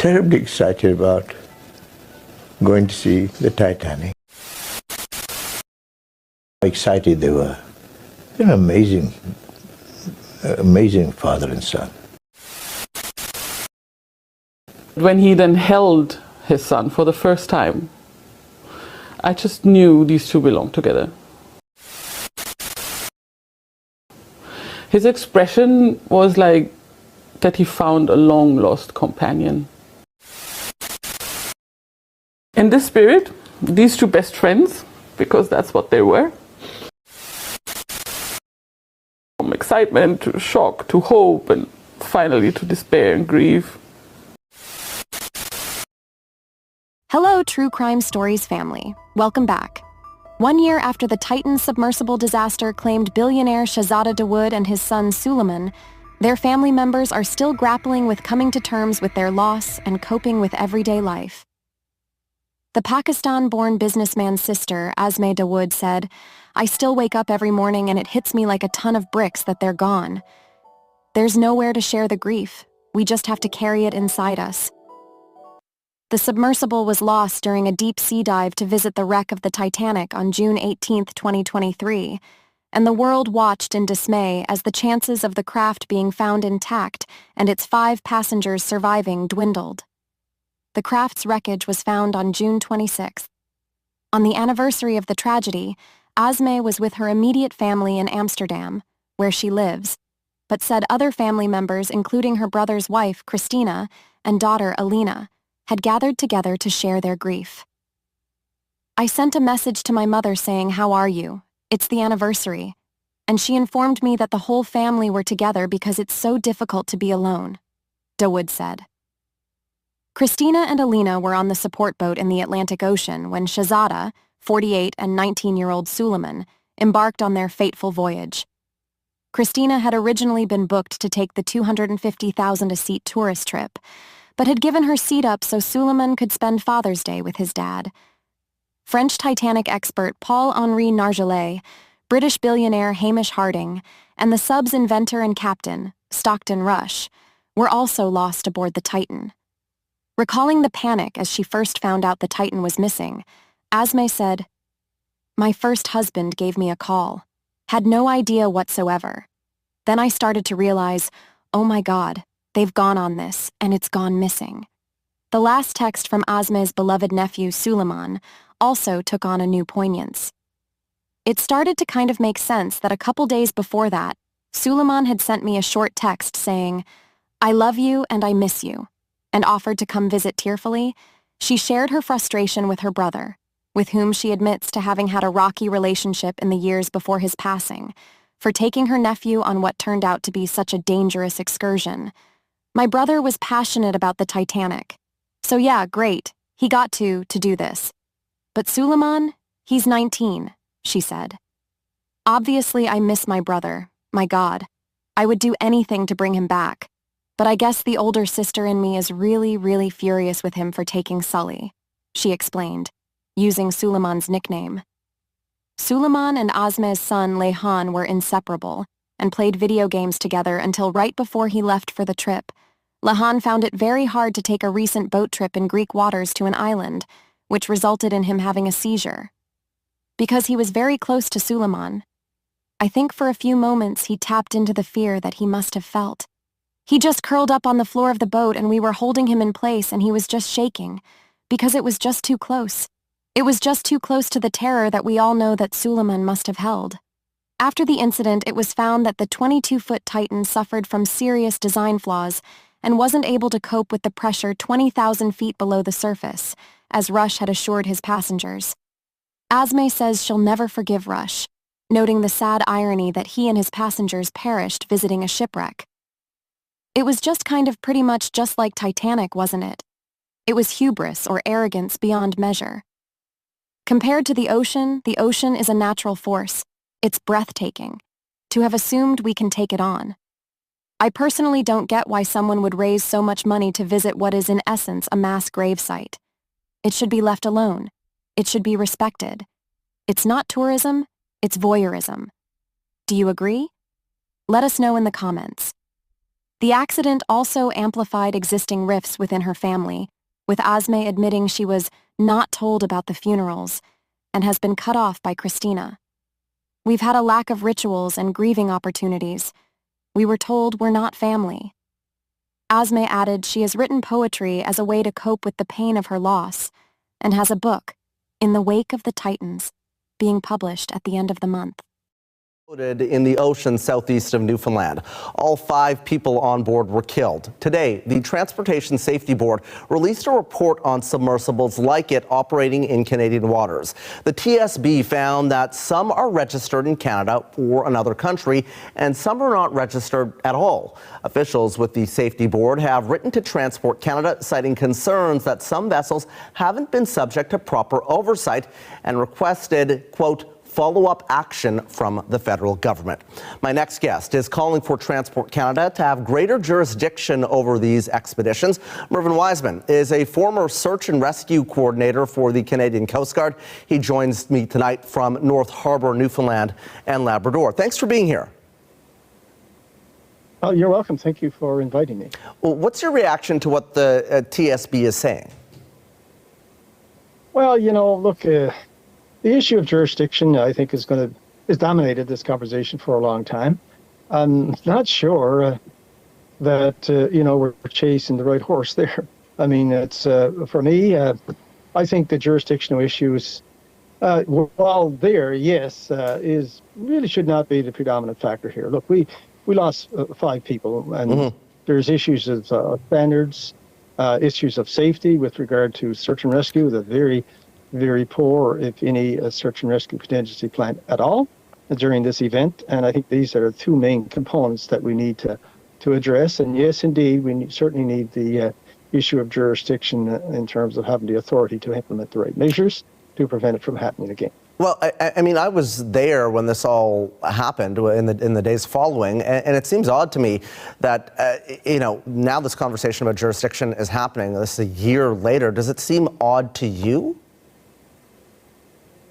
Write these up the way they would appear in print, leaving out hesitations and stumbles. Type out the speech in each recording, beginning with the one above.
terribly excited about going to see the Titanic. How excited they were. They're amazing father and son. When he then held his son for the first time, I just knew these two belonged together. His expression was like that he found a long-lost companion. In this spirit, these two best friends, because that's what they were, from excitement to shock to hope and finally to despair and grief. Hello, True Crime Stories family. Welcome back. 1 year after the Titan submersible disaster claimed billionaire Shahzada Dawood and his son Suleman, their family members are still grappling with coming to terms with their loss and coping with everyday life. The Pakistan-born businessman's sister, Azmeh Dawood, said, "I still wake up every morning and it hits me like a ton of bricks that they're gone. There's nowhere to share the grief. We just have to carry it inside us." The submersible was lost during a deep-sea dive to visit the wreck of the Titanic on June 18, 2023, and the world watched in dismay as the chances of the craft being found intact and its 5 passengers surviving dwindled. The craft's wreckage was found on June 26th. On the anniversary of the tragedy, Azmeh was with her immediate family in Amsterdam, where she lives, but said other family members, including her brother's wife, Christina, and daughter, Alina, had gathered together to share their grief. "I sent a message to my mother saying, 'How are you? It's the anniversary.' And she informed me that the whole family were together because it's so difficult to be alone," Dawood said. Christina and Alina were on the support boat in the Atlantic Ocean when Shahzada, 48, and 19-year-old Suleman embarked on their fateful voyage. Christina had originally been booked to take the $250,000-a-seat tourist trip, but had given her seat up so Suleman could spend Father's Day with his dad. French Titanic expert Paul-Henri Nargeolet, British billionaire Hamish Harding, and the sub's inventor and captain, Stockton Rush, were also lost aboard the Titan. Recalling the panic as she first found out the Titan was missing, Azmeh said, "My first husband gave me a call. Had no idea whatsoever. Then I started to realize, oh my God, they've gone on this, and it's gone missing." The last text from Azmeh's beloved nephew, Suleman, also took on a new poignance. It started to kind of make sense that a couple days before that, Suleman had sent me a short text saying, "I love you and I miss you," and offered to come visit tearfully. She shared her frustration with her brother, with whom she admits to having had a rocky relationship in the years before his passing, for taking her nephew on what turned out to be such a dangerous excursion. "My brother was passionate about the Titanic. So yeah, great, he got to do this. But Suleman, he's 19, she said. Obviously, I miss my brother. My God. I would do anything to bring him back. But I guess the older sister in me is really, really furious with him for taking Sully," she explained, using Suleman's nickname. Suleman and Azmeh's son, Lehan, were inseparable and played video games together until right before he left for the trip. Lehan found it very hard to take a recent boat trip in Greek waters to an island, which resulted in him having a seizure. Because he was very close to Suleman, I think for a few moments he tapped into the fear that he must have felt. He just curled up on the floor of the boat and we were holding him in place and he was just shaking, because it was just too close. It was just too close to the terror that we all know that Suleman must have held. After the incident, it was found that the 22-foot Titan suffered from serious design flaws and wasn't able to cope with the pressure 20,000 feet below the surface, as Rush had assured his passengers. Azmeh says she'll never forgive Rush, noting the sad irony that he and his passengers perished visiting a shipwreck. It was just kind of pretty much just like Titanic, wasn't it? It was hubris or arrogance beyond measure. Compared to the ocean is a natural force. It's breathtaking. To have assumed we can take it on. I personally don't get why someone would raise so much money to visit what is in essence a mass gravesite. It should be left alone. It should be respected. It's not tourism, it's voyeurism. Do you agree? Let us know in the comments. The accident also amplified existing rifts within her family, with Azmeh admitting she was not told about the funerals and has been cut off by Christina. We've had a lack of rituals and grieving opportunities. We were told we're not family. Azmeh added she has written poetry as a way to cope with the pain of her loss and has a book, In the Wake of the Titans, being published at the end of the month. In the ocean southeast of Newfoundland. All 5 people on board were killed. Today, the Transportation Safety Board released a report on submersibles like it operating in Canadian waters. The TSB found that some are registered in Canada or another country, and some are not registered at all. Officials with the Safety Board have written to Transport Canada, citing concerns that some vessels haven't been subject to proper oversight and requested, quote, follow-up action from the federal government. My next guest is calling for Transport Canada to have greater jurisdiction over these expeditions. Mervyn Wiseman is a former search and rescue coordinator for the Canadian Coast Guard. He joins me tonight from North Harbour, Newfoundland and Labrador. Thanks for being here. Oh, you're welcome. Thank you for inviting me. Well, what's your reaction to what the TSB is saying? Well, look, the issue of jurisdiction, I think, has dominated this conversation for a long time. I'm not sure that we're chasing the right horse there. I mean, it's for me. I think the jurisdictional issues, while there, yes, is really should not be the predominant factor here. Look, we lost 5 people, and there's issues of standards, issues of safety with regard to search and rescue. The very poor, if any, search and rescue contingency plan at all during this event. And I think these are 2 main components that we need to address. And yes, indeed, we certainly need the issue of jurisdiction in terms of having the authority to implement the right measures to prevent it from happening again. Well, I mean, I was there when this all happened in the days following, and it seems odd to me that, now this conversation about jurisdiction is happening. This is a year later. Does it seem odd to you?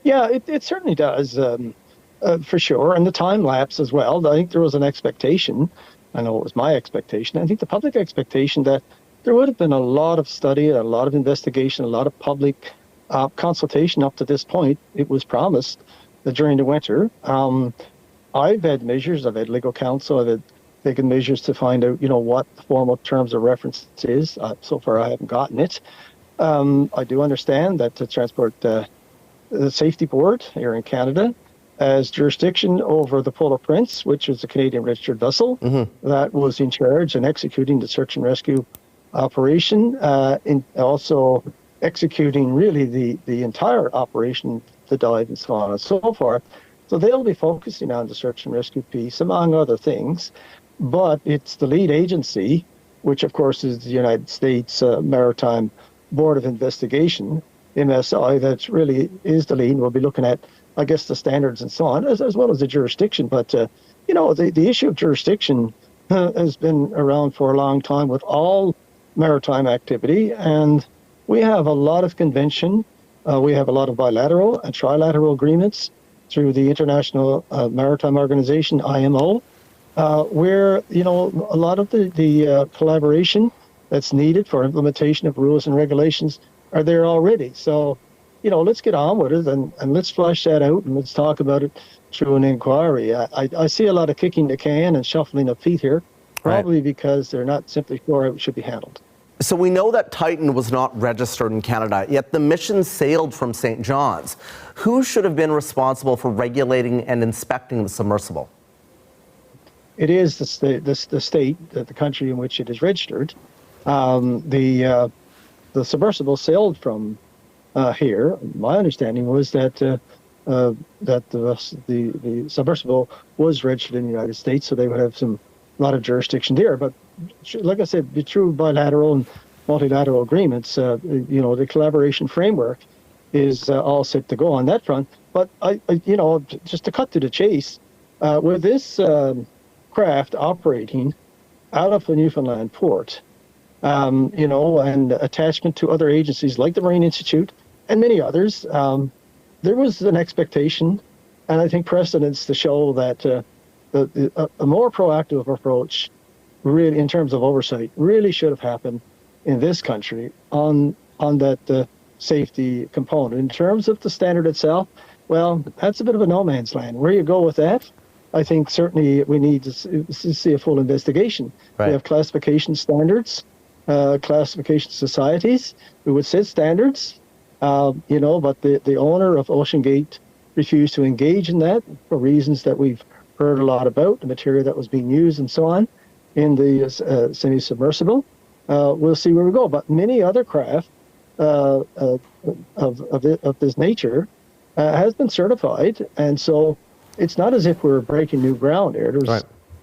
Yeah, it certainly does, for sure. And the time lapse as well. I think there was an expectation. I know it was my expectation. I think the public expectation that there would have been a lot of study, a lot of investigation, a lot of public consultation up to this point. It was promised that during the winter. I've had measures. I've had legal counsel. I've had taken measures to find out, what the formal terms of reference is. So far, I haven't gotten it. I do understand that the Transport the Safety Board here in Canada has jurisdiction over the Polar Prince, which is a Canadian registered vessel that was in charge and executing the search and rescue operation, and also executing really the entire operation, the dive and so on and so forth. So they'll be focusing on the search and rescue piece, among other things, but it's the lead agency, which of course is the United States Maritime Board of Investigation, MSI, that really is the lead. We'll be looking at, I guess, the standards and so on, as well as the jurisdiction. But, the issue of jurisdiction has been around for a long time with all maritime activity. And we have a lot of convention. We have a lot of bilateral and trilateral agreements through the International Maritime Organization, IMO, where, a lot of the collaboration that's needed for implementation of rules and regulations are there already. So, let's get on with it and let's flesh that out and let's talk about it through an inquiry. I see a lot of kicking the can and shuffling of feet here, probably because they're not simply sure how it should be handled. So we know that Titan was not registered in Canada, yet the mission sailed from St. John's. Who should have been responsible for regulating and inspecting the submersible? It is the state, the country in which it is registered. The submersible sailed from here. My understanding was that the submersible was registered in the United States, so they would have a lot of jurisdiction there. But like I said, the true bilateral and multilateral agreements, the collaboration framework is all set to go on that front. But just to cut to the chase, with this craft operating out of the Newfoundland port, and attachment to other agencies like the Marine Institute and many others, there was an expectation, and I think precedents to show that a more proactive approach really, in terms of oversight, really should have happened in this country on that safety component. In terms of the standard itself, well, that's a bit of a no man's land. Where you go with that, I think certainly we need to see a full investigation. Right. We have classification standards, classification societies who would set standards, but the owner of OceanGate refused to engage in that for reasons that we've heard a lot about, the material that was being used and so on in the semi-submersible. We'll see where we go. But many other craft of this nature has been certified, and so it's not as if we're breaking new ground here.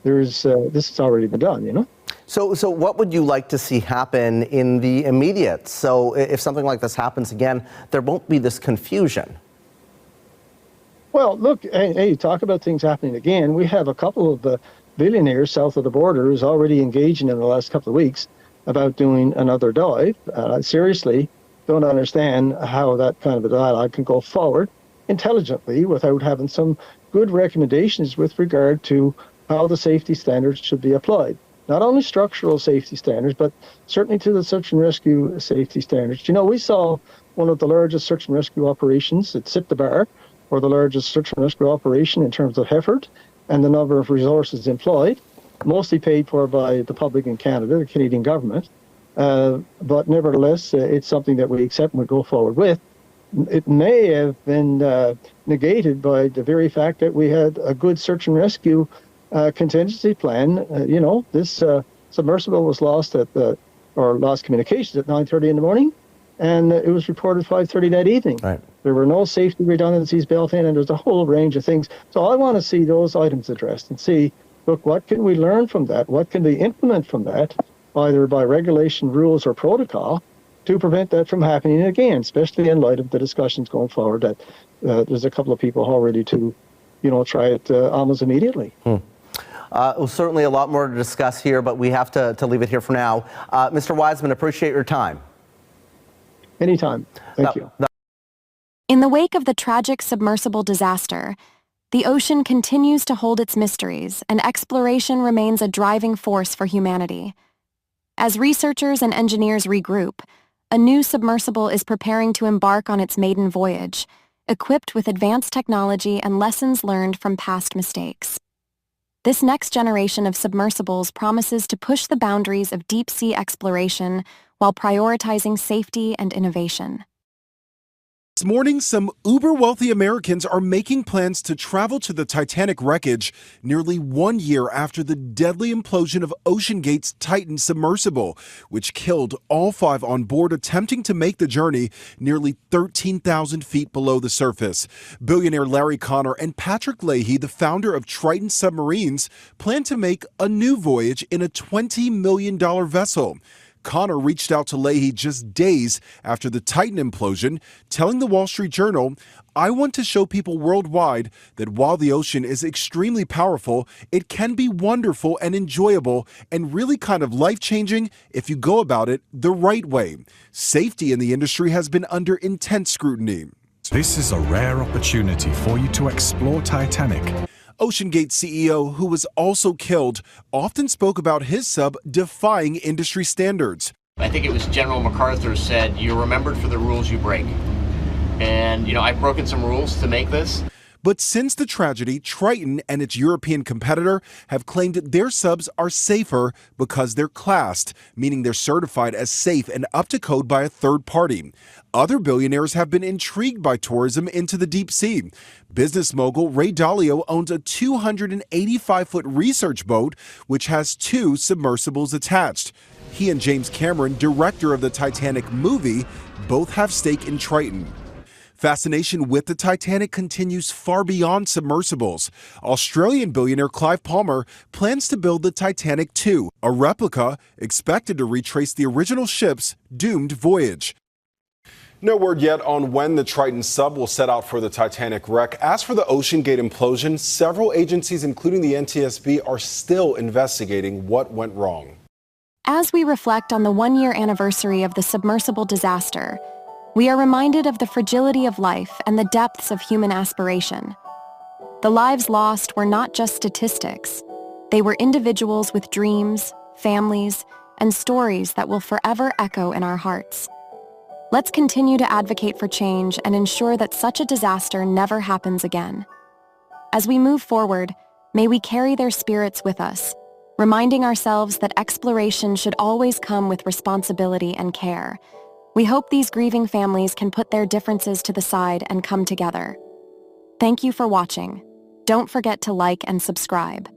This has already been done, So what would you like to see happen in the immediate? So if something like this happens again, there won't be this confusion. Well, look, hey, talk about things happening again. We have a couple of billionaires south of the border who's already engaging in the last couple of weeks about doing another dive. Seriously, don't understand how that kind of a dialogue can go forward intelligently without having some good recommendations with regard to how the safety standards should be applied. Not only structural safety standards, but certainly to the search and rescue safety standards. We saw one of the largest search and rescue operations at SIP the Bar, or the largest search and rescue operation in terms of effort and the number of resources employed, mostly paid for by the public in Canada, the Canadian government. But nevertheless, it's something that we accept and we go forward with. It may have been negated by the very fact that we had a good search and rescue contingency plan. This submersible was lost lost communications at 9:30 in the morning, and it was reported 5:30 that evening. Right. There were no safety redundancies built in, and there's a whole range of things. So I want to see those items addressed and see, look, what can we learn from that? What can we implement from that, either by regulation, rules, or protocol, to prevent that from happening again, especially in light of the discussions going forward that there's a couple of people already to, try it almost immediately. Certainly a lot more to discuss here, but we have to leave it here for now. Mr. Wiseman, appreciate your time. Anytime. Thank you. In the wake of the tragic submersible disaster, the ocean continues to hold its mysteries, and exploration remains a driving force for humanity. As researchers and engineers regroup, a new submersible is preparing to embark on its maiden voyage, equipped with advanced technology and lessons learned from past mistakes. This next generation of submersibles promises to push the boundaries of deep-sea exploration while prioritizing safety and innovation. This morning, some uber-wealthy Americans are making plans to travel to the Titanic wreckage nearly 1 year after the deadly implosion of OceanGate's Titan submersible, which killed all 5 on board attempting to make the journey nearly 13,000 feet below the surface. Billionaire Larry Connor and Patrick Leahy, the founder of Triton Submarines, plan to make a new voyage in a $20 million vessel. Connor reached out to Leahy just days after the Titan implosion, telling the Wall Street Journal, "I want to show people worldwide that while the ocean is extremely powerful, it can be wonderful and enjoyable and really kind of life-changing if you go about it the right way. Safety in the industry has been under intense scrutiny." This is a rare opportunity for you to explore Titanic. OceanGate CEO, who was also killed, often spoke about his sub defying industry standards. I think it was General MacArthur said, "You're remembered for the rules you break." And, I've broken some rules to make this. But since the tragedy, Triton and its European competitor have claimed their subs are safer because they're classed, meaning they're certified as safe and up to code by a third party. Other billionaires have been intrigued by tourism into the deep sea. Business mogul Ray Dalio owns a 285-foot research boat, which has 2 submersibles attached. He and James Cameron, director of the Titanic movie, both have stake in Triton. Fascination with the Titanic continues far beyond submersibles. Australian billionaire Clive Palmer plans to build the Titanic II, a replica expected to retrace the original ship's doomed voyage. No word yet on when the Triton sub will set out for the Titanic wreck. As for the OceanGate implosion, several agencies, including the NTSB, are still investigating what went wrong. As we reflect on the 1-year anniversary of the submersible disaster, we are reminded of the fragility of life and the depths of human aspiration. The lives lost were not just statistics. They were individuals with dreams, families, and stories that will forever echo in our hearts. Let's continue to advocate for change and ensure that such a disaster never happens again. As we move forward, may we carry their spirits with us, reminding ourselves that exploration should always come with responsibility and care. We hope these grieving families can put their differences to the side and come together. Thank you for watching. Don't forget to like and subscribe.